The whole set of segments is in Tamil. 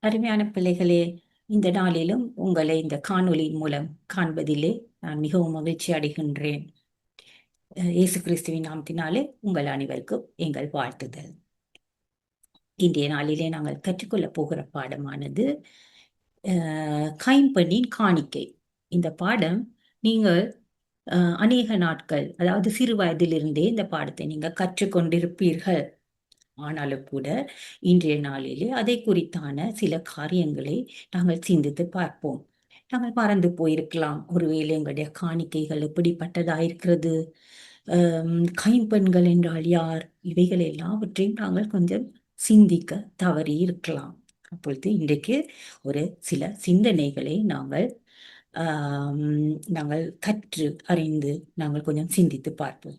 அருமையான பிள்ளைகளே, இந்த நாளிலும் உங்களை இந்த காணொளியின் மூலம் காண்பதிலே நான் மிகவும் மகிழ்ச்சி அடைகின்றேன். இயேசு கிறிஸ்துவின் நாமத்தினாலே உங்கள் அனைவருக்கும் எங்கள் வாழ்த்துதல். இன்றைய நாளிலே நாங்கள் கற்றுக்கொள்ளப் போகிற பாடமானது கைம்பெண்ணின் காணிக்கை. இந்த பாடம் நீங்கள் அநேக நாட்கள், அதாவது சிறு வயதிலிருந்தே இந்த பாடத்தை நீங்கள் கற்றுக்கொண்டிருப்பீர்கள். ஆனாலும் கூட இன்றைய நாளிலே அதை குறித்தான சில காரியங்களை நாங்கள் சிந்தித்து பார்ப்போம். நாங்கள் மறந்து போயிருக்கலாம், ஒருவேளை எங்களுடைய காணிக்கைகள் எப்படிப்பட்டதாயிருக்கிறது, கைம்பெண்கள் என்றால் யார், இவைகள் எல்லாவற்றையும் நாங்கள் கொஞ்சம் சிந்திக்க தவறி இருக்கலாம். அப்பொழுது இன்றைக்கு ஒரு சில சிந்தனைகளை நாங்கள் கற்று அறிந்து நாங்கள் கொஞ்சம் சிந்தித்து பார்ப்போம்.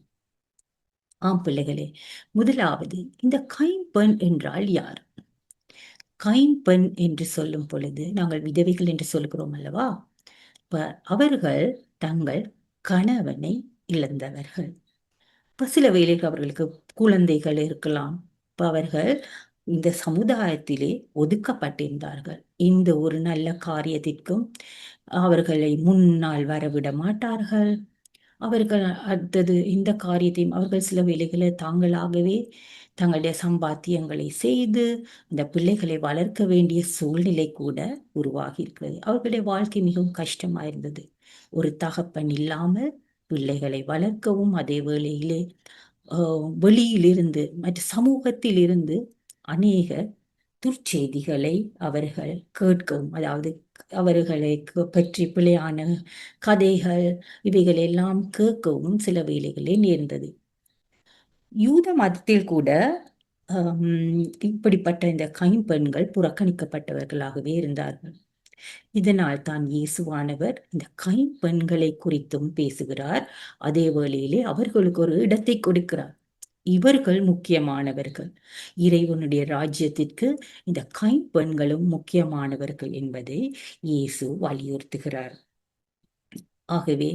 ஆம் பிள்ளைகளே, முதலாவது இந்த கைம்பெண் என்றால் யார்? கைம்பெண் என்று சொல்லும் பொழுது நாங்கள் விதவைகள் என்று சொல்கிறோம் அல்லவா? அவர்கள் தங்கள் கணவனை இழந்தவர்கள். இப்ப சில வேளைகள் அவர்களுக்கு குழந்தைகள் இருக்கலாம். இப்ப அவர்கள் இந்த சமுதாயத்திலே ஒதுக்கப்பட்டிருந்தார்கள். இந்த ஒரு நல்ல காரியத்திற்கும் அவர்களை முன்னால் வரவிட மாட்டார்கள். அவர்கள் அடுத்தது இந்த காரியத்தையும் அவர்கள் சில வேளைகளை தாங்களாகவே தங்களுடைய சம்பாத்தியங்களை செய்து இந்த பிள்ளைகளை வளர்க்க வேண்டிய சூழ்நிலை கூட உருவாகி இருக்கிறது. அவர்களுடைய வாழ்க்கை மிகவும் கஷ்டமாயிருந்தது. ஒரு தகப்பன் இல்லாமல் பிள்ளைகளை வளர்க்கவும், அதே வேளையிலே வெளியிலிருந்து மற்ற சமூகத்தில் இருந்து அநேக துர்ச்செய்திகளை அவர்கள் கேட்கவும், அதாவது அவர்களை பற்றி பிழையான கதைகள் இவைகள் எல்லாம் கேட்கவும் சில வேளைகளே நேர்ந்தது. யூத மதத்தில் கூட இப்படிப்பட்ட இந்த கைம்பெண்கள் புறக்கணிக்கப்பட்டவர்களாகவே இருந்தார்கள். இதனால் தான் இயேசுவானவர் இந்த கைம்பெண்களை குறித்தும் பேசுகிறார். அதே வேளையிலே அவர்களுக்கு ஒரு இடத்தை கொடுக்கிறார். இவர்கள் முக்கியமானவர்கள், இறைவனுடைய ராஜ்யத்திற்கு இந்த கைம்பெண்களும் முக்கியமானவர்கள் என்பதை இயேசு வலியுறுத்துகிறார். ஆகவே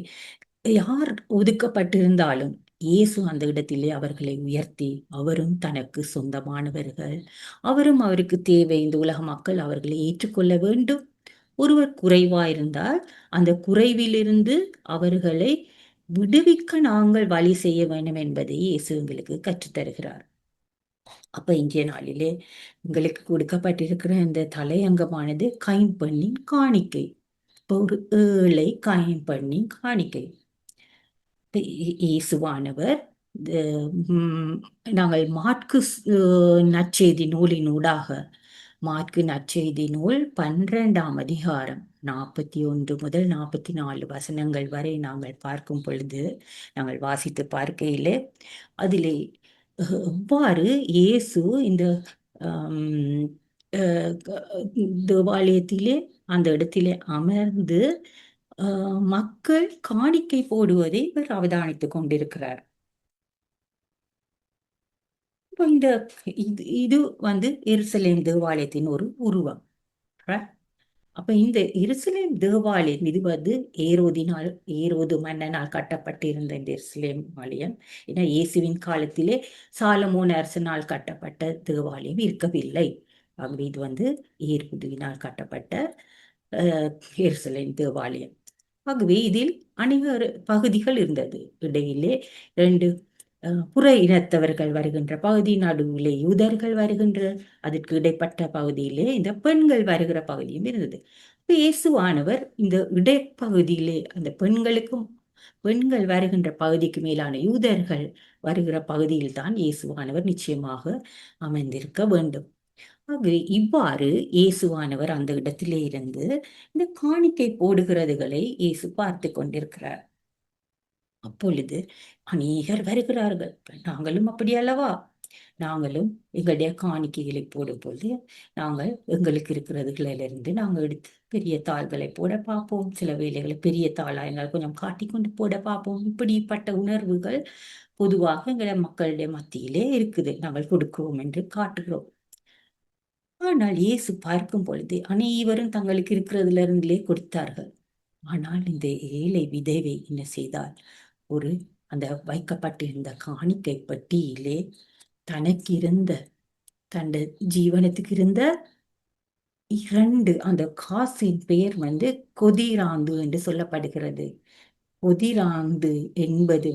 யார் ஒதுக்கப்பட்டிருந்தாலும் இயேசு அந்த இடத்திலே அவர்களை உயர்த்தி, அவரும் தனக்கு சொந்தமானவர்கள், அவரும் அவருக்கு தேவை, இந்த உலக மக்கள் அவர்களை ஏற்றுக்கொள்ள வேண்டும். ஒருவர் குறைவாயிருந்தால் அந்த குறைவிலிருந்து அவர்களை விடுவிக்க நாங்கள் வழி செய்ய வேண்டும் என்பதை இயேசு எங்களுக்கு கற்றுத்தருகிறார். அப்ப இன்றைய நாளிலே உங்களுக்கு கொடுக்கப்பட்டிருக்கிற இந்த தலையங்கமானது கைம்பெண்ணின் காணிக்கை. ஒரு ஏழை கைம்பெண்ணின் காணிக்கை. இயேசுவானவர் நாங்கள் மாற்கு நற்செய்தி நூலின் ஊடாக, மாற்கு நற்செய்தி நூல் 12ஆம் அதிகாரம் 41 முதல் 44 வசனங்கள் வரை நாங்கள் பார்க்கும் பொழுது, நாங்கள் வாசித்து பார்க்கையிலே அதிலே எவ்வாறு இயேசு இந்த தேவாலயத்திலே அந்த இடத்திலே அமர்ந்து மக்கள் காணிக்கை போடுவதை இவர் அவதானித்துக் கொண்டிருக்கிறார். இந்த இது எருசலேம் தேவாலயத்தின் ஒரு உருவம். அப்ப இந்த எருசலேம் தேவாலயம் இது ஏரோது மன்னனால் கட்டப்பட்டிருந்த இந்த எருசலேம் ஆலயம். ஏன்னா இயேசுவின் காலத்திலே சாலமோன் அரசனால் கட்டப்பட்ட தேவாலயம் இருக்கவில்லை. ஆகவே இது ஏரோதினால் கட்டப்பட்ட எருசலேம் தேவாலயம். ஆகவே இதில் அநேக பகுதிகள் இருந்தது. இடையிலே 2 புற இனத்தவர்கள் வருகின்ற பகுதி, நடுவிலே யூதர்கள் வருகின்ற, அதற்கு இடைப்பட்ட பகுதியிலே இந்த பெண்கள் வருகிற பகுதியும் இருந்தது. இயேசுவானவர் இந்த இடைப்பகுதியிலே அந்த பெண்கள் வருகின்ற பகுதிக்கு மேலான யூதர்கள் வருகிற பகுதியில் தான் இயேசுவானவர் நிச்சயமாக அமைந்திருக்க வேண்டும். ஆகவே இவ்வாறு இயேசுவானவர் அந்த இடத்திலே இருந்து இந்த காணிக்கை போடுகிறதுகளை இயேசு பார்த்து கொண்டிருக்கிறார். அப்பொழுது அநேகர் வருகிறார்கள். நாங்களும் அப்படி அல்லவா? நாங்களும் எங்களுடைய காணிக்கைகளை போடும் பொழுது நாங்கள் எங்களுக்கு இருக்கிறதுகளிலிருந்து நாங்கள் எடுத்து பெரிய தாள்களை போட பார்ப்போம். சில வேளைகளை பெரிய தாளா எங்களை கொஞ்சம் காட்டிக்கொண்டு போட பார்ப்போம். இப்படிப்பட்ட உணர்வுகள் பொதுவாக எங்களை மக்களுடைய மத்தியிலே இருக்குது. நாங்கள் கொடுக்கிறோம் என்று காட்டுகிறோம். ஆனால் இயேசு பார்க்கும் பொழுது அனைவரும் தங்களுக்கு இருக்கிறதுல இருந்தே கொடுத்தார்கள். ஆனால் இந்த ஏழை விதவை என்ன செய்தால், ஒரு அந்த வைக்கப்பட்டிருந்த காணிக்கை பட்டியிலே தனக்கு இருந்த, தன் ஜீவனத்துக்கு இருந்த அந்த காசின் பெயர் கொதிராந்து என்று சொல்லப்படுகிறது. கொதிராந்து என்பது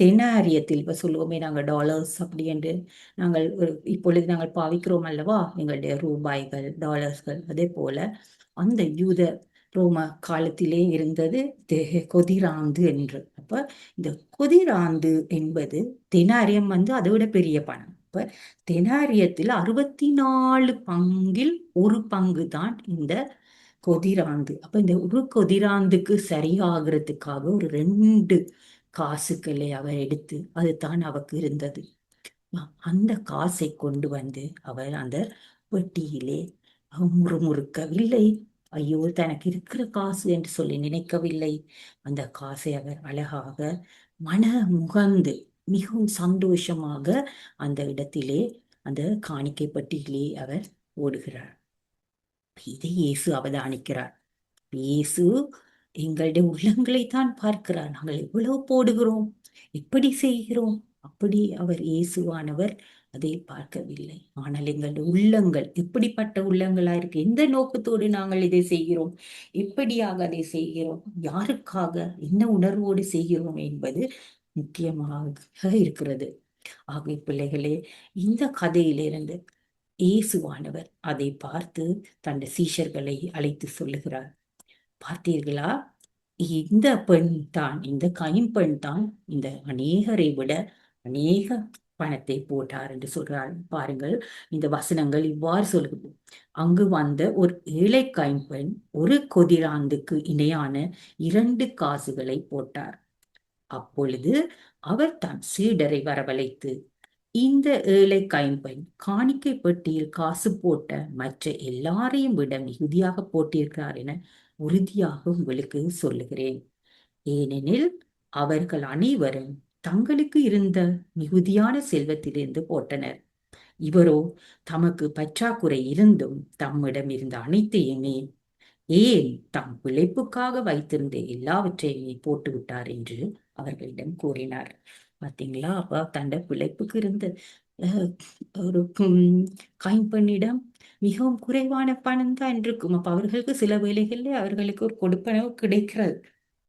தெனாரியத்தில், இப்ப சொல்லுவோமே நாங்கள் டாலர்ஸ் அப்படி என்று நாங்கள் இப்பொழுது நாங்கள் பாவிக்கிறோம் அல்லவா, எங்களுடைய ரூபாய்கள் டாலர்ஸ்கள். அதே போல அந்த யூத ரோம காலத்திலே இருந்தது கொதிராந்து என்று. அப்ப இந்த கொதிராந்து என்பது தெனாரியம் அதை விட பெரிய பணம். அப்ப தெனாரியத்தில் 64 பங்கில் ஒரு பங்கு தான் இந்த கொதிராந்து. அப்ப இந்த ஒரு கொதிராந்துக்கு சரியாகிறதுக்காக ஒரு 2 காசுகளை அவர் எடுத்து, அதுதான் அவருக்கு இருந்தது. அந்த காசை கொண்டு அவர் அந்த பெட்டியிலே முறுமுறுக்கவில்லை. ஐயோ, தனக்கு இருக்கிற காசு என்று சொல்லி நினைக்கவில்லை. அந்த காசை அவர் அழகாக மன முகந்து மிகவும் சந்தோஷமாக அந்த இடத்திலே, அந்த காணிக்கை பெட்டியிலே அவர் ஓடுகிறார். இதை இயேசு அவதானிக்கிறார். இயேசு எங்களுடைய உள்ளங்களைத்தான் பார்க்கிறார். நாங்கள் எவ்வளவு போடுகிறோம், எப்படி செய்கிறோம். அப்படி அவர் இயேசுவானவர் அதை பார்க்கவில்லை. ஆனால் எங்களுடைய உள்ளங்கள் எப்படிப்பட்ட உள்ளங்களா இருக்கு, எந்த நோக்கத்தோடு நாங்கள் இதை செய்கிறோம், எப்படியாக அதை செய்கிறோம், யாருக்காக, என்ன உணர்வோடு செய்கிறோம் என்பது முக்கியமாக இருக்கிறது. ஆகிய பிள்ளைகளே, இந்த கதையிலிருந்து இயேசுவானவர் அதை பார்த்து தன் சீஷர்களை அழைத்து சொல்லுகிறார். பார்த்தீர்களா, இந்த பெண் தான், இந்த கைம்பெண் தான் இந்த அநேகரை விட அநேக பணத்தை போட்டார் என்று சொல்றார். பாருங்கள், இந்த வசனங்கள் இவ்வாறு சொல்லுது. அங்கு வந்த ஒரு ஏழை கைம்பெண் ஒரு கொதிராந்துக்கு இணையான 2 காசுகளை போட்டார். அப்பொழுது அவர் தன் சீடரை வரவழைத்து, இந்த ஏழை கைம்பெண் காணிக்கை பெட்டியில் காசு போட்ட மற்ற எல்லாரையும் விட மிகுதியாக போட்டிருக்கிறார் என உறுதியாக உங்களுக்கு சொல்லுகிறேன். ஏனெனில் அவர்கள் அனைவரும் தங்களுக்கு இருந்த மிகுதியான செல்வத்திலிருந்து போட்டனர். இவரோ தமக்கு பற்றாக்குறை இருந்தும் தம்மிடம் இருந்த அனைத்தையுமே, ஏன் தம் பிழைப்புக்காக வைத்திருந்த எல்லாவற்றையுமே போட்டு விட்டார் என்று அவர்களிடம் கூறினார். பாத்தீங்களா, அப்ப தண்ட பிழைப்புக்கு இருந்த அஹ், ஒரு கைம்பெண்ணிடம் மிகவும் குறைவான பணம் தான் இருக்கும். அப்ப அவர்களுக்கு சில வேளைகளிலே அவர்களுக்கு ஒரு கொடுப்பனவு கிடைக்கிறது,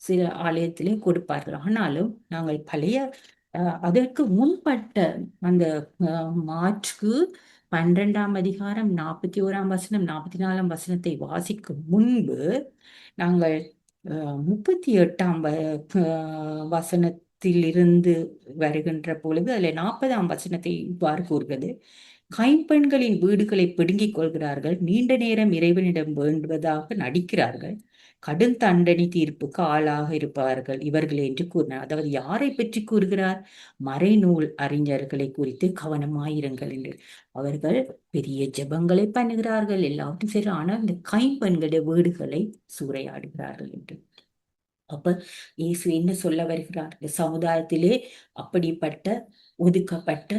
சில ஆலயத்திலே கொடுப்பார்கள். ஆனாலும் நாங்கள் பழைய அதற்கு முன்பட்ட அந்த மார்ச்க்கு 12ஆம் அதிகாரம் 41ஆம் வசனம் 44ஆம் வசனத்தை வாசிக்கும் முன்பு நாங்கள் 38ஆம் வசனத்திலிருந்து வருகின்ற பொழுது அதில் 40ஆம் வசனத்தை இவ்வாறு கூறுகிறது. கைம்பெண்களின் வீடுகளை பிடுங்கிக் கொள்கிறார்கள், நீண்ட நேரம் இறைவனிடம் வேண்டுவதாக நடிக்கிறார்கள், கடும் தண்டனை தீர்ப்புக்கு ஆளாக இருப்பார்கள் இவர்கள் என்று கூறினார். அதாவது யாரை பற்றி கூறுகிறார்? மறைநூல் அறிஞர்களை குறித்து கவனமாயிருங்கள் என்று. அவர்கள் பெரிய ஜெபங்களை பண்ணுகிறார்கள், எல்லாவற்றையும் சரி, ஆனால் இந்த கைம்பெண்களுடைய வீடுகளை சூறையாடுகிறார்கள் என்று. அப்ப இயேசு என்ன சொல்ல வருகிறார்? இந்த சமுதாயத்திலே அப்படிப்பட்ட ஒதுக்கப்பட்ட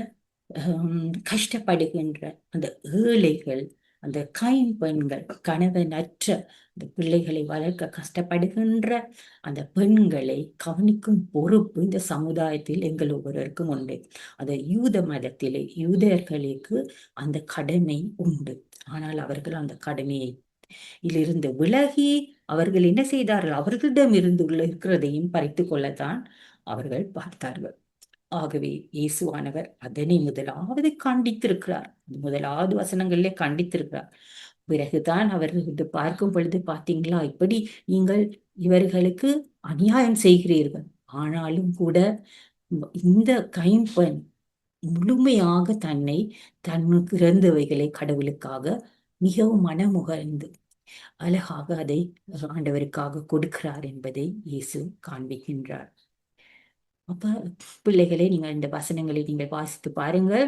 கஷ்டப்படுகின்ற அந்த ஏழைகள், அந்த கைம்பெண்கள், கணவனற்ற அந்த பிள்ளைகளை வளர்க்க கஷ்டப்படுகின்ற அந்த பெண்களை கவனிக்கும் பொறுப்பு இந்த சமுதாயத்தில் எங்கள் ஒவ்வொருவருக்கும் உண்டு. அந்த யூத மதத்திலே யூதர்களுக்கு அந்த கடமை உண்டு. ஆனால் அவர்கள் அந்த கடமையை இலிருந்து விலகி அவர்கள் என்ன செய்தார்கள்? அவர்களிடம் இருந்து இருக்கிறதையும் பறித்து கொள்ளத்தான் அவர்கள் பார்த்தார்கள். ஆகவே இயேசுவானவர் அதனை முதலாவது கண்டித்திருக்கிறார். முதலாவது வசனங்களிலே கண்டித்திருக்கிறார். பிறகுதான் அவர் இது பார்க்கும் பொழுது, பார்த்தீங்களா, இப்படி நீங்கள் இவர்களுக்கு அநியாயம் செய்கிறீர்கள். ஆனாலும் கூட இந்த கைம்பெண் முழுமையாக தன்னை, தன்னுக்கு இறந்தவைகளை கடவுளுக்காக மிகவும் மனமுகர்ந்து அழகாக அதை ஆண்டவருக்காக கொடுக்கிறார் என்பதை இயேசு காண்பிக்கின்றார். அப்ப பிள்ளைகளே, நீங்கள் இந்த வசனங்களை நீங்கள் வாசித்து பாருங்கள்,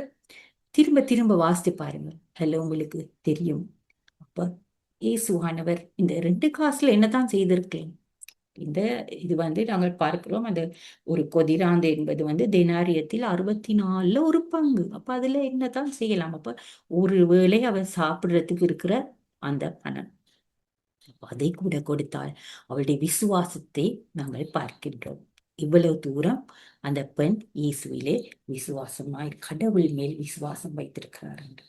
திரும்ப திரும்ப வாசித்து பாருங்கள், அதில் உங்களுக்கு தெரியும். அப்ப இயேசுவானவர் இந்த 2 காசுல என்னதான் செய்திருக்கலாம்? இந்த இது நாங்கள் பார்க்கிறோம், அந்த ஒரு கொதிராந்து என்பது தெனாரியத்தில் 64ல் ஒரு பங்கு. அப்ப அதுல என்னதான் செய்யலாம்? அப்ப ஒரு வேளை அவர் சாப்பிடுறதுக்கு இருக்கிற அந்த பணம், அதை கூட கொடுத்தால் அவளுடைய விசுவாசத்தை நாங்கள் பார்க்கின்றோம். இவ்வளவு தூரம் அந்த பெண் இயேசுவிலே விசுவாசமாய் கடவுள் மேல் விசுவாசம் வைத்திருக்கிறார் என்று.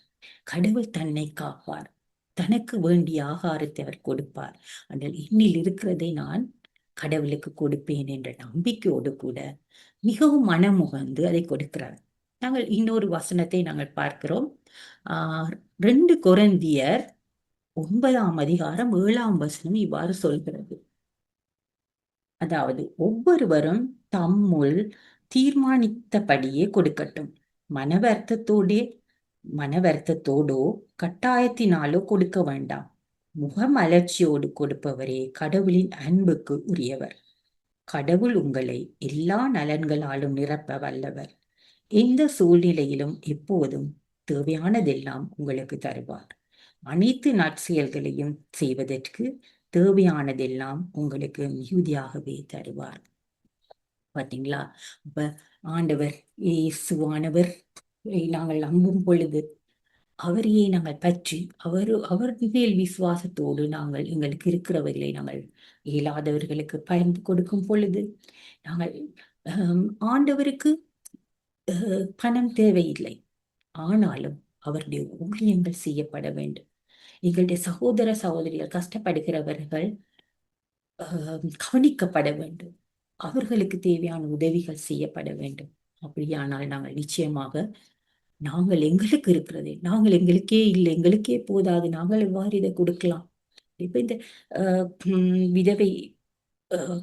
கடவுள் தன்னை காப்பார். தனக்கு வேண்டிய ஆகாரத்தை அவர் கொடுப்பார். ஆனால் என்னில் இருக்கிறதை நான் கடவுளுக்கு கொடுப்பேன் என்ற நம்பிக்கையோடு கூட மிகவும் மனமுகந்து அதை கொடுக்கிறார். நாங்கள் இன்னொரு வசனத்தை நாங்கள் பார்க்கிறோம். ஆஹ் 2 கொரிந்தியர் 9 அதிகாரம் 7 வசனம் இவ்வாறு சொல்கிறது. அதாவது ஒவ்வொருவரும் தம்முள் தீர்மானித்தபடியே கொடுக்கட்டும். மனவருத்தத்தோடே மனவருத்தத்தோடோ கட்டாயத்தினாலோ கொடுக்க வேண்டாம். முகமலர்ச்சியோடு கொடுப்பவரே கடவுளின் அன்புக்கு உரியவர். கடவுள் உங்களை எல்லா நலன்களாலும் நிரப்ப வல்லவர். எந்த சூழ்நிலையிலும் எப்போதும் தேவையானதெல்லாம் உங்களுக்கு தருவார். அனைத்து நற்செயல்களையும் செய்வதற்கு தேவையானதெல்லாம் உங்களுக்கு மிகுதியாகவே தருவார். பாத்தீங்களா? அப்ப ஆண்டவர் இயேசுவானவர் நாங்கள் நம்பும் பொழுது அவரையே நாங்கள் பற்றி அவர் மேல் விசுவாசத்தோடு நாங்கள் எங்களுக்கு இருக்கிறவர்களை நாங்கள் இயலாதவர்களுக்கு பகிர்ந்து கொடுக்கும் பொழுது நாங்கள் ஆண்டவருக்கு பணம் தேவையில்லை. ஆனாலும் அவருடைய ஊழியங்கள் செய்யப்பட வேண்டும். எங்களுடைய சகோதர சகோதரிகள் கஷ்டப்படுகிறவர்கள் கவனிக்கப்பட வேண்டும். அவர்களுக்கு தேவையான உதவிகள் செய்யப்பட வேண்டும். அப்படியானால் நாங்கள் நிச்சயமாக நாங்கள் எங்களுக்கு இருக்கிறதே, நாங்கள் எங்களுக்கே இல்லை, எங்களுக்கே போதாது, நாங்கள் எவ்வாறு இதை கொடுக்கலாம்? இப்ப இந்த விதவை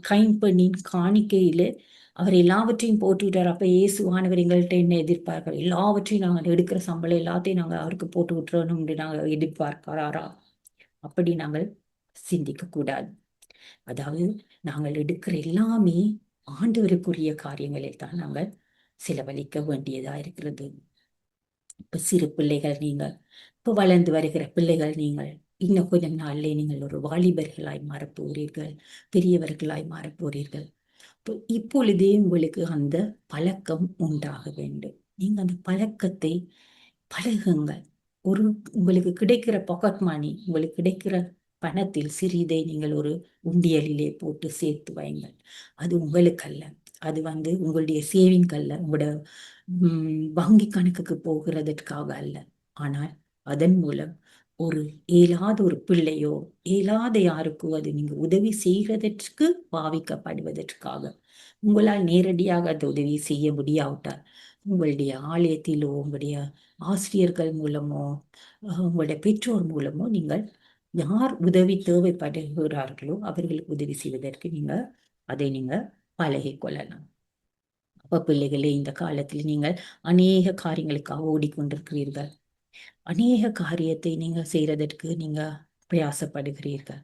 கைம்பெண்ணின் காணிக்கையில அவர் எல்லாவற்றையும் போட்டு விட்டார். அப்ப இயேசுவானவர் எங்கள்கிட்ட என்ன எதிர்பார்க்கிறார்? எல்லாவற்றையும் நாங்கள் எடுக்கிற சம்பளம் எல்லாத்தையும் நாங்கள் அவருக்கு போட்டு விட்டுறோம் நாங்கள் எதிர்பார்க்கிறாரா? அப்படி நாங்கள் சிந்திக்க கூடாது. அதாவது நாங்கள் எடுக்கிற எல்லாமே ஆண்டவருக்குரிய காரியங்களை தான் நாங்கள் செலவழிக்க வேண்டியதா இருக்கிறது. இப்ப சிறு பிள்ளைகள் நீங்கள், இப்ப வளர்ந்து வருகிற பிள்ளைகள் நீங்கள், இன்னும் கொஞ்சம் நாளிலே நீங்கள் ஒரு வாலிபர்களாய் மாறப்போகிறீர்கள், பெரியவர்களாய் மாறப்போகிறீர்கள். இப்பொழுதே உங்களுக்கு அந்த பழக்கம் உண்டாக வேண்டும். நீங்க அந்த பழக்கத்தை பழகுங்கள். உங்களுக்கு கிடைக்கிற பாக்கெட் மணி, உங்களுக்கு கிடைக்கிற பணத்தில் சிறிதை நீங்கள் ஒரு உண்டியலிலே போட்டு சேர்த்து வைங்கள். அது உங்களுக்கு அல்ல, அது உங்களுடைய சேவிங் அல்ல, உங்களோட வங்கி கணக்குக்கு போகிறதற்காக அல்ல. ஆனால் அதன் மூலம் ஒரு இயலாத ஒரு பிள்ளையோ இயலாத யாருக்கோ அது நீங்க உதவி செய்கிறதற்கு பாவிக்கப்படுவதற்காக. உங்களால் நேரடியாக அந்த உதவி செய்ய முடியாவிட்டால் உங்களுடைய ஆலயத்திலோ உங்களுடைய ஆசிரியர்கள் மூலமோ உங்களுடைய பெற்றோர் மூலமோ நீங்கள் யார் உதவி தேவைப்படுகிறார்களோ அவர்களுக்கு உதவி செய்வதற்கு அதை நீங்க பழகிக் கொள்ளலாம். அப்ப பிள்ளைகளே, இந்த காலத்தில் நீங்கள் அநேக காரியங்களுக்காக ஓடிக்கொண்டிருக்கிறீர்கள். அநேக காரியத்தை நீங்க செய்யறதற்கு நீங்க பிரயாசப்படுகிறீர்கள்.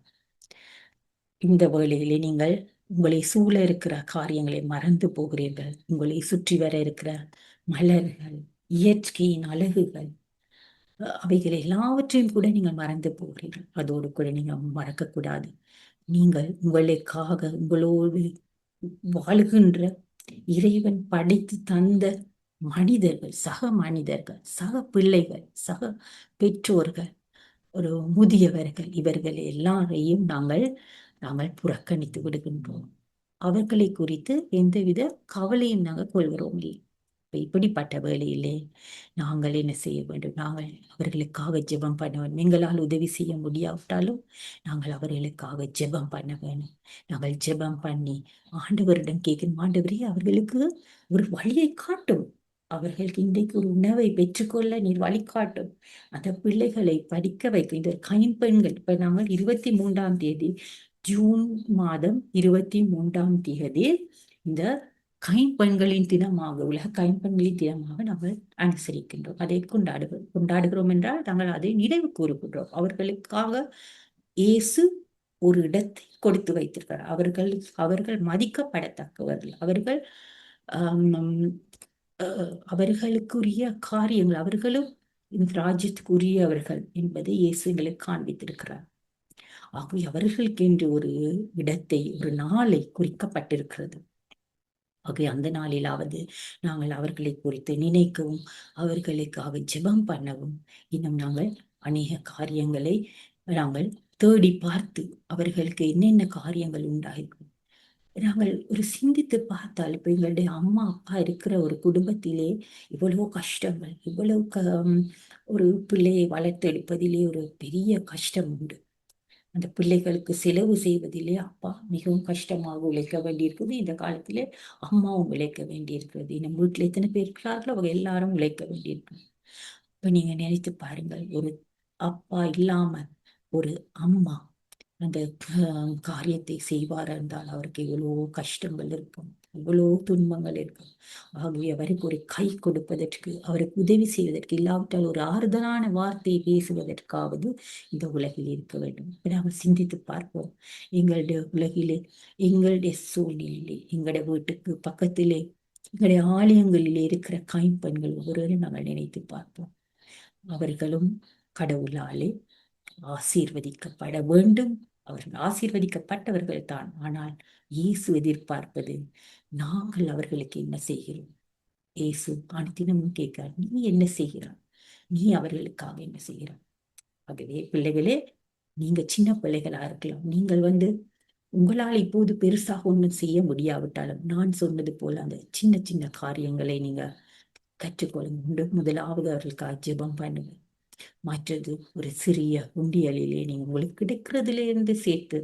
இந்த வேளையிலே நீங்கள் உங்களை சூழ இருக்கிற காரியங்களை மறந்து போகிறீர்கள். உங்களை சுற்றி வர இருக்கிற மலர்கள், இயற்கையின் அழகுகள், அவைகள் எல்லாவற்றையும் கூட நீங்கள் மறந்து போகிறீர்கள். அதோடு கூட நீங்க மறக்கக்கூடாது, நீங்கள் உங்களுக்காக உங்களோடு வாழ்கின்ற இறைவன் படைத்து தந்த மனிதர்கள், சக மனிதர்கள், சக பிள்ளைகள், சக பெற்றோர்கள், ஒரு முதியவர்கள், இவர்கள் எல்லாரையும் நாங்கள் புறக்கணித்து விடுகின்றோம். அவர்களை குறித்து எந்தவித கவலையும் நாங்கள் கொள்கிறோம் இல்லை. இப்படிப்பட்ட வேளையிலே நாங்கள் என்ன செய்ய வேண்டும்? நாங்கள் அவர்களுக்காக ஜெபம் பண்ண வேண்டும். எங்களால் உதவி செய்ய முடியாவிட்டாலும் நாங்கள் அவர்களுக்காக ஜெபம் பண்ண வேணும். நாங்கள் ஜெபம் பண்ணி ஆண்டவரிடம் கேட்கணும், ஆண்டவரே அவர்களுக்கு ஒரு வழியை காட்டும், அவர்களுக்கு இன்றைக்கு ஒரு உணவை பெற்றுக்கொள்ள நீர் வழிகாட்டும், அந்த பிள்ளைகளை படிக்க வைக்கும். இந்த கைம்பெண்கள், இப்ப நாங்கள் 23ஆம் தேதி, ஜூன் மாதம் 23ஆம் தேதி இந்த கைம்பெண்களின் தினமாக, உலக கைம்பெண்களின் தினமாக நாங்கள் அனுசரிக்கின்றோம். அதை கொண்டாடுகிறோம் என்றால் நாங்கள் அதை நினைவு கூறுகின்றோம். அவர்களுக்காக இயேசு ஒரு இடத்தை கொடுத்து வைத்திருக்கிறார். அவர்கள் மதிக்கப்படத்தக்கவர்கள், அவர்களுக்குரிய காரியங்கள், அவர்களும் இந்த ராஜ்யத்துக்குரியவர்கள் என்பதை இயேசு எங்களுக்கு காண்பித்திருக்கிறார். ஆகவே அவர்களுக்கு என்று ஒரு இடத்தை, ஒரு நாளை குறிக்கப்பட்டிருக்கிறது. ஆகவே அந்த நாளிலாவது நாங்கள் அவர்களை குறித்து நினைக்கவும், அவர்களுக்காக ஜெபம் பண்ணவும், இன்னும் நாங்கள் அநேக காரியங்களை நாங்கள் தேடி பார்த்து அவர்களுக்கு என்னென்ன காரியங்கள் உண்டாயிருக்கும், நாங்கள் ஒரு சிந்தித்து பார்த்தால் இப்ப எங்களுடைய அம்மா அப்பா இருக்கிற ஒரு குடும்பத்திலே இவ்வளவு கஷ்டங்கள், இவ்வளவு ஒரு பிள்ளையை வளர்த்தெடுப்பதிலே ஒரு பெரிய கஷ்டம் உண்டு. அந்த பிள்ளைகளுக்கு செலவு செய்வதிலே அப்பா மிகவும் கஷ்டமாக உழைக்க வேண்டியிருக்குது. இந்த காலத்திலே அம்மாவும் உழைக்க வேண்டியிருக்கிறது. நம்ம வீட்டில் எத்தனை பேர் இருக்கிறார்களோ அவங்க எல்லாரும் உழைக்க வேண்டியிருக்கு. இப்ப நீங்க நினைத்து பாருங்கள், ஒரு அப்பா இல்லாம ஒரு அம்மா அந்த காரியத்தை செய்வார் என்றால் அவருக்கு எவ்வளவோ கஷ்டங்கள் இருக்கும், எவ்வளவோ துன்பங்கள் இருக்கும். ஆகவே அவருக்கு ஒரு கை கொடுப்பதற்கு, அவருக்கு உதவி செய்வதற்கு, இல்லாவிட்டால் ஒரு ஆறுதலான வார்த்தையை பேசுவதற்காவது இந்த உலகில் இருக்க வேண்டும். நாங்கள் சிந்தித்து பார்ப்போம். எங்களுடைய உலகிலே, எங்களுடைய சூழ்நிலையிலே, எங்களுடைய வீட்டுக்கு பக்கத்திலே, எங்களுடைய ஆலயங்களிலே இருக்கிற கைம்பெண்கள் ஒவ்வொருவரையும் நாங்கள் நினைத்து பார்ப்போம். அவர்களும் கடவுளாலே ஆசீர்வதிக்கப்பட வேண்டும். அவர்கள் ஆசீர்வதிக்கப்பட்டவர்கள் தான். ஆனால் இயேசு எதிர்பார்ப்பது நாங்கள் அவர்களுக்கு என்ன செய்கிறோம். இயேசு அனுதினமும் கேட்கிறார், நீ என்ன செய்கிறாய், நீ அவர்களுக்காக என்ன செய்கிறாய். ஆகவே பிள்ளைகளே, நீங்க சின்ன பிள்ளைகளா இருக்கலாம். நீங்கள் உங்களால் இப்போது பெருசாக ஒன்றும் செய்ய முடியாவிட்டாலும் நான் சொன்னது போல அந்த சின்ன சின்ன காரியங்களை நீங்க கற்றுக்கொள்ளுங்க. முதலாவது அவர்களுக்காக ஜெபம் பண்ணுங்க. மற்றது ஒரு சிறிய உண்டியலிலே நீங்க உங்களுக்கு கிடைக்கிறதுல இருந்து சேர்த்து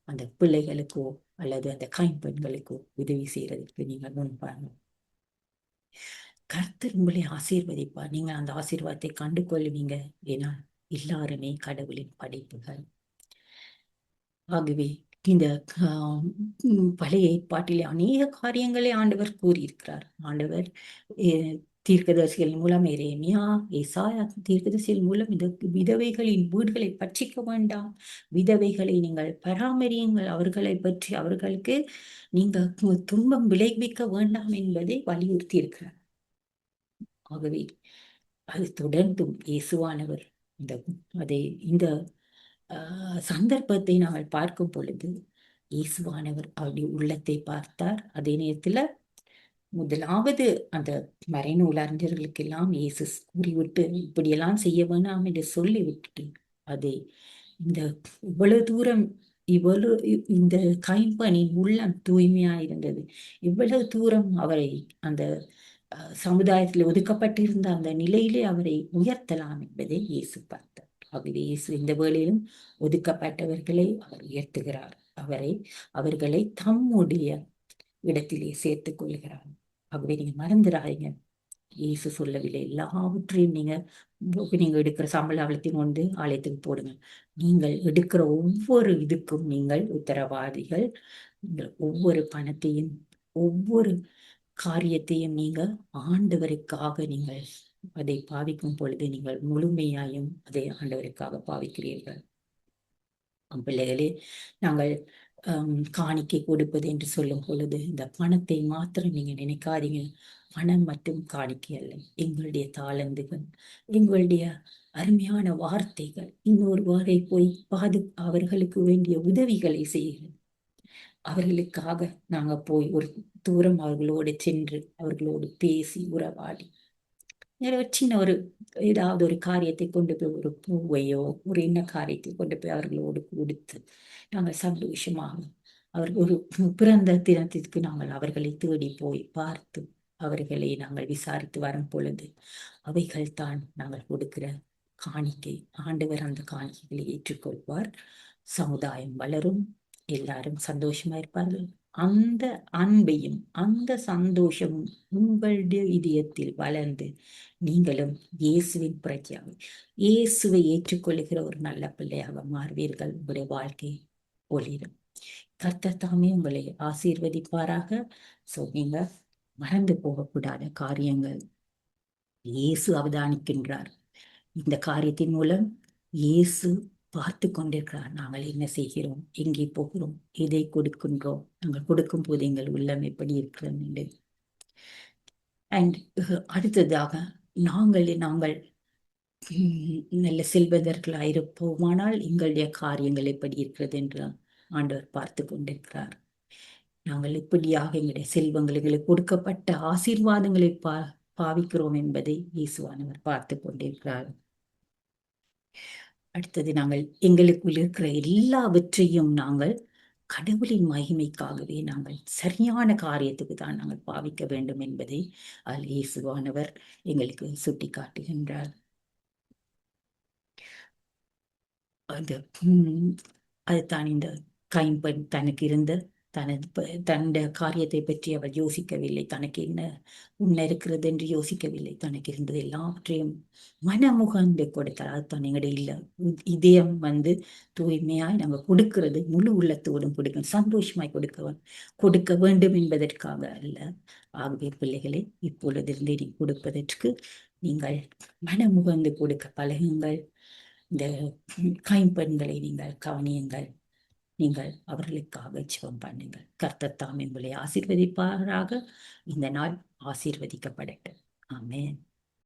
அந்த பிள்ளைகளுக்கோ அல்லது அந்த கைம்பெண்களுக்கோ உதவி செய்யறதுக்கு நீங்க முன்பாங்க. கர்த்தர் உங்களை ஆசீர்வதிப்பார். நீங்க அந்த ஆசீர்வாதத்தை கண்டு கொள்ளுவீங்க. ஏன்னா எல்லாருமே கடவுளின் படைப்புகள். ஆகவே இந்த பழைய ஏற்பாட்டிலே அநேக காரியங்களை ஆண்டவர் கூறியிருக்கிறார். ஆண்டவர் தீர்க்கதரிசிகள் மூலம் எரேமியா, ஏசாயா தீர்க்கதரிசிகள் மூலம் இந்த விதவைகளின் வீடுகளை பட்சிக்க வேண்டாம், விதவைகளை நீங்கள் பராமரியுங்கள், அவர்களை பற்றி அவர்களுக்கு நீங்க துன்பம் விளைவிக்க வேண்டாம் என்பதை வலியுறுத்தி இருக்கிறார். ஆகவே அது தொடர்ந்தும் இயேசுவானவர் இந்த அதை இந்த சந்தர்ப்பத்தை நாங்கள் பார்க்கும் பொழுது இயேசுவானவர் அவருடைய உள்ளத்தை பார்த்தார். அதே நேரத்துல முதலாவது அந்த மறைநூல் அறிஞர்களுக்கு எல்லாம் இயேசு கூறிவிட்டு இப்படியெல்லாம் செய்ய வேணாம் என்று சொல்லி விட்டுட்டு அதை இந்த இவ்வளவு தூரம் இந்த கைம்பனின் உள்ளம் தூய்மையா இருந்தது. இவ்வளவு தூரம் அவரை அந்த சமுதாயத்தில் ஒதுக்கப்பட்டிருந்த அந்த நிலையிலே அவரை உயர்த்தலாம் என்பதை இயேசு பார்த்தார். ஆகவே இயேசு இந்த வேளையிலும் ஒதுக்கப்பட்டவர்களை அவர் உயர்த்துகிறார். அவர்களை தம்முடைய இடத்திலே சேர்த்துக் கொள்கிறார். ஆகவே நீங்க மறந்துடாதீங்க, இயேசு சொல்லவில்லை எல்லாவற்றையும் நீங்க எடுக்கிற சம்பள அவலத்தையும் கொண்டு ஆலயத்துக்கு போடுங்க. நீங்கள் எடுக்கிற ஒவ்வொரு இதுக்கும் நீங்கள் உத்தரவாதிகள். நீங்கள் ஒவ்வொரு பணத்தையும் ஒவ்வொரு காரியத்தையும் நீங்க ஆண்டவருக்காக நீங்கள் அதை பாவிக்கும் பொழுது நீங்கள் முழுமையாயும் அதை ஆண்டவருக்காக பாவிக்கிறீர்கள். பிள்ளைகளே, நாங்கள் காணிக்கை கொடுப்பது என்று சொல்லும் பொழுது இந்த பணத்தை மாத்திரம் நீங்க நினைக்காதீங்க. பணம் மட்டும் காணிக்கை அல்ல. எங்களுடைய தாளந்துகள், எங்களுடைய அருமையான வார்த்தைகள், இன்னொருவரை போய் அவர்களுக்கு வேண்டிய உதவிகளை செய்கிறது. அவர்களுக்காக நாங்க போய் ஒரு தூரம் அவர்களோடு சென்று அவர்களோடு பேசி உறவாடி ஒரு சின்ன ஏதாவது ஒரு காரியத்தை கொண்டு போய் ஒரு பூவையோ ஒரு என்ன காரியத்தை கொண்டு போய் அவர்களோடு கொடுத்து நாங்கள் சந்தோஷமாக அவர்கள் ஒரு பிறந்த தினத்திற்கு நாங்கள் அவர்களை தேடி போய் பார்த்து அவர்களை நாங்கள் விசாரித்து வரும் பொழுது அவைகள் தான் நாங்கள் கொடுக்கிற காணிக்கை. ஆண்டவர் அந்த காணிக்கைகளை ஏற்றுக்கொள்வார். சமுதாயம் வளரும், எல்லாரும் சந்தோஷமா இருப்பார்கள். அந்த அன்பையும் அந்த சந்தோஷமும் உங்களுடைய இதயத்தில் வளர்ந்து நீங்களும் இயேசுவின் பிரஜையாக இயேசுவை ஏற்றுக்கொள்ளுகிற ஒரு நல்ல பிள்ளையாக மாறுவீர்கள். உங்களுடைய வாழ்க்கை ஒளிரும். கர்த்தர் தாமே உங்களை ஆசீர்வதிப்பாராக. நீங்க மறந்து போகக்கூடாத காரியங்கள் இயேசு அவதானிக்கின்றார். இந்த காரியத்தின் மூலம் இயேசு பார்த்து கொண்டிருக்கிறார். நாங்கள் என்ன செய்கிறோம், எங்கே போகிறோம், எதை கொடுக்கின்றோம், நாங்கள் கொடுக்கும் போது எங்கள் உள்ளம் எப்படி இருக்கிறது. அண்ட் அடுத்ததாக நாங்கள் நல்ல செல்வதற்களாக இருப்போமானால் எங்களுடைய காரியங்கள் எப்படி இருக்கிறது என்று ஆண்டவர் பார்த்து கொண்டிருக்கிறார். நாங்கள் எப்படியாக எங்களுடைய செல்வங்கள் எங்களுக்கு கொடுக்கப்பட்ட ஆசீர்வாதங்களை பாவிக்கிறோம் என்பதை இயேசுவானவர் பார்த்து கொண்டிருக்கிறார். அடுத்தது நாங்கள் எங்களுக்குள் இருக்கிற எல்லாவற்றையும் நாங்கள் கடவுளின் மகிமைக்காகவே நாங்கள் சரியான காரியத்துக்கு தான் நாங்கள் பாவிக்க வேண்டும் என்பதை இயேசுவானவர் எங்களுக்கு சுட்டி காட்டுகின்றார். அந்த அதுதான் இந்த கைம்பெண் தனக்கு இருந்த தன்னுடைய காரியத்தை பற்றி அவள் யோசிக்கவில்லை. தனக்கு என்ன உண்ண இருக்கிறது என்று யோசிக்கவில்லை. தனக்கு இருந்தது எல்லாவற்றையும் மனமுகந்து கொடுத்தார். அதுதான் எங்களுடைய இல்ல இதயம் தூய்மையாய் நாங்கள் கொடுக்கிறது முழு உள்ளத்தோடும் கொடுக்க சந்தோஷமாய் கொடுக்க வேண்டும் என்பதற்காக அல்ல. ஆகவே பிள்ளைகளை இப்பொழுதிருந்து நீ கொடுப்பதற்கு நீங்கள் மனமுகந்து கொடுக்க பழகுங்கள். இந்த கைம்பெண்களை நீங்கள் கவனியுங்கள். நீங்கள் அவர்களுக்காக ஜெபம் பண்ணுங்கள். கர்த்தர் தாம் உங்களை ஆசீர்வதிப்பாராக. இந்த நாள் ஆசீர்வதிக்கப்படட்டும். ஆமென்.